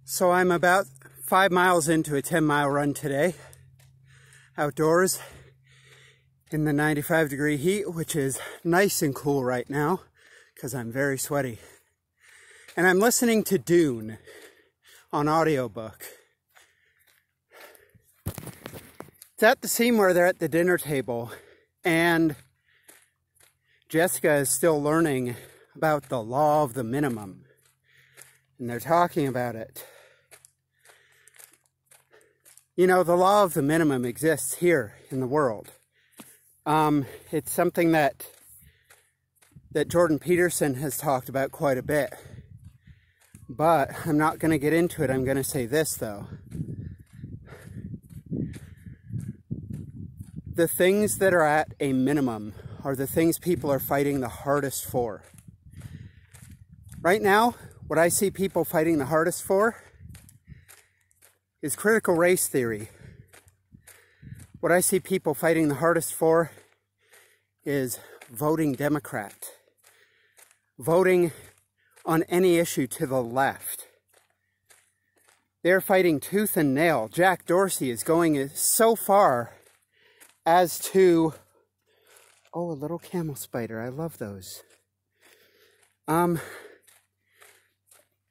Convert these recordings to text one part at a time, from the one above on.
So I'm about 5 miles into a 10-mile run today, outdoors in the 95-degree heat, which is nice and cool right now because I'm very sweaty. And I'm listening to Dune on audiobook. It's at the scene where they're at the dinner table and Jessica is still learning about the law of the minimum. And they're talking about it. You know, the law of the minimum exists here in the world. It's something that Jordan Peterson has talked about quite a bit. But I'm not going to get into it. I'm going to say this, though. The things that are at a minimum are the things people are fighting the hardest for. Right now, what I see people fighting the hardest for is critical race theory. What I see people fighting the hardest for is voting Democrat. Voting on any issue to the left. They're fighting tooth and nail. Jack Dorsey is going so far as to... Oh, a little camel spider. I love those.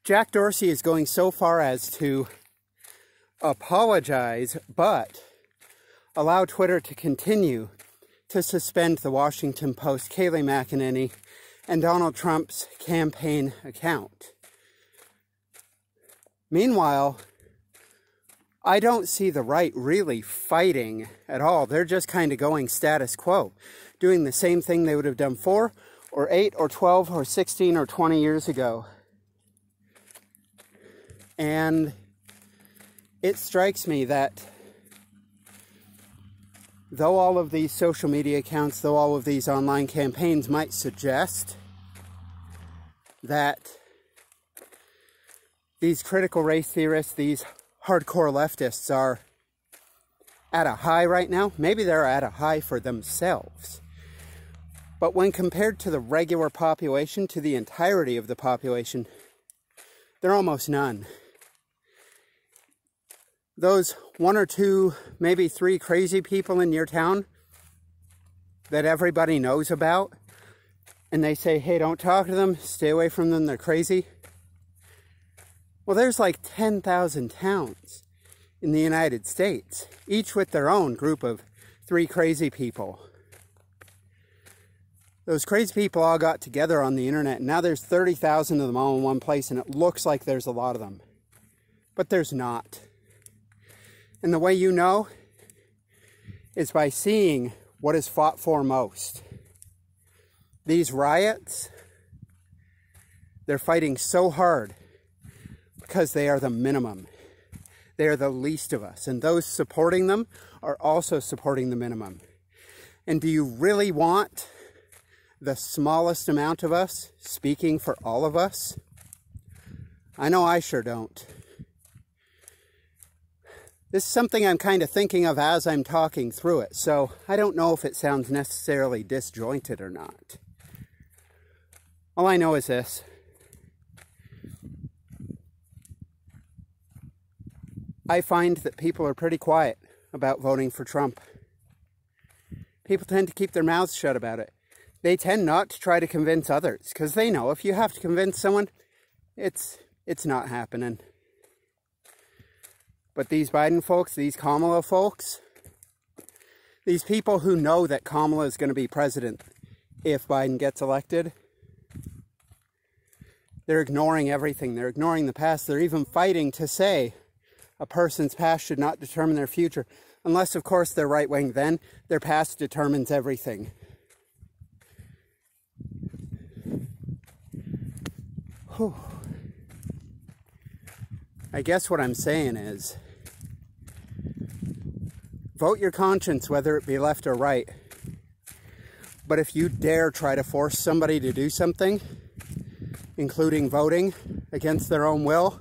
Jack Dorsey is going so far as to apologize, but allow Twitter to continue to suspend the Washington Post, Kayleigh McEnany, and Donald Trump's campaign account. Meanwhile, I don't see the right really fighting at all. They're just kind of going status quo, doing the same thing they would have done 4 or 8 or 12 or 16 or 20 years ago. And it strikes me that though all of these social media accounts, though all of these online campaigns might suggest that these critical race theorists, these hardcore leftists are at a high right now, maybe they're at a high for themselves. But when compared to the regular population, to the entirety of the population, they're almost none. Those 1 or 2, maybe 3 crazy people in your town that everybody knows about, and they say, hey, don't talk to them, stay away from them, they're crazy. Well, there's like 10,000 towns in the United States, each with their own group of 3 crazy people. Those crazy people all got together on the internet, and now there's 30,000 of them all in one place, and it looks like there's a lot of them. But there's not. And the way you know is by seeing what is fought for most. These riots, they're fighting so hard because they are the minimum. They are the least of us. And those supporting them are also supporting the minimum. And do you really want the smallest amount of us speaking for all of us? I know I sure don't. This is something I'm kind of thinking of as I'm talking through it, so I don't know if it sounds necessarily disjointed or not. All I know is this. I find that people are pretty quiet about voting for Trump. People tend to keep their mouths shut about it. They tend not to try to convince others, because they know if you have to convince someone, it's not happening. But these Biden folks, these Kamala folks, these people who know that Kamala is going to be president if Biden gets elected, they're ignoring everything. They're ignoring the past. They're even fighting to say a person's past should not determine their future. Unless, of course, they're right-wing. Then their past determines everything. Whew. I guess what I'm saying is, vote your conscience, whether it be left or right. But if you dare try to force somebody to do something, including voting against their own will,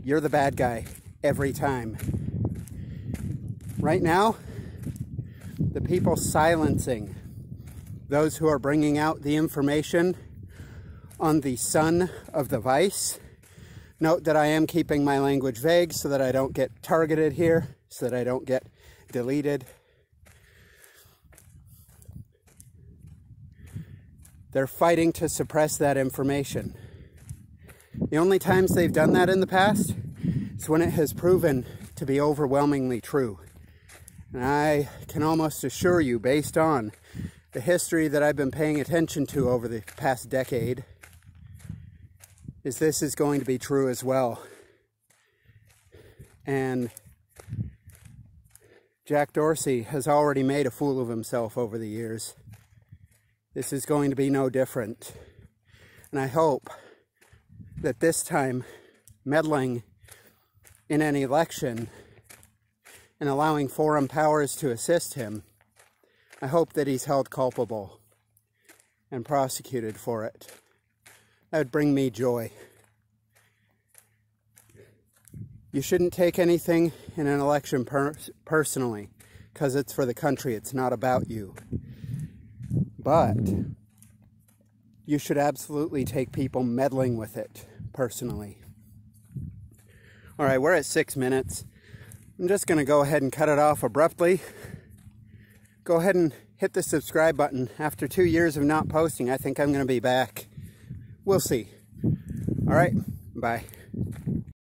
you're the bad guy every time. Right now, the people silencing those who are bringing out the information on the son of the vice, Note that I am keeping my language vague so that I don't get targeted here, so that I don't get deleted. They're fighting to suppress that information. The only times they've done that in the past is when it has proven to be overwhelmingly true. And I can almost assure you, based on the history that I've been paying attention to over the past decade, is this is going to be true as well. And Jack Dorsey has already made a fool of himself over the years. This is going to be no different. And I hope that this time, meddling in an election and allowing foreign powers to assist him, I hope that he's held culpable and prosecuted for it. That would bring me joy. You shouldn't take anything in an election personally, because it's for the country, it's not about you. But you should absolutely take people meddling with it personally. All right, we're at 6 minutes. I'm just going to go ahead and cut it off abruptly. Go ahead and hit the subscribe button. After 2 years of not posting, I think I'm going to be back. We'll see. All right, bye.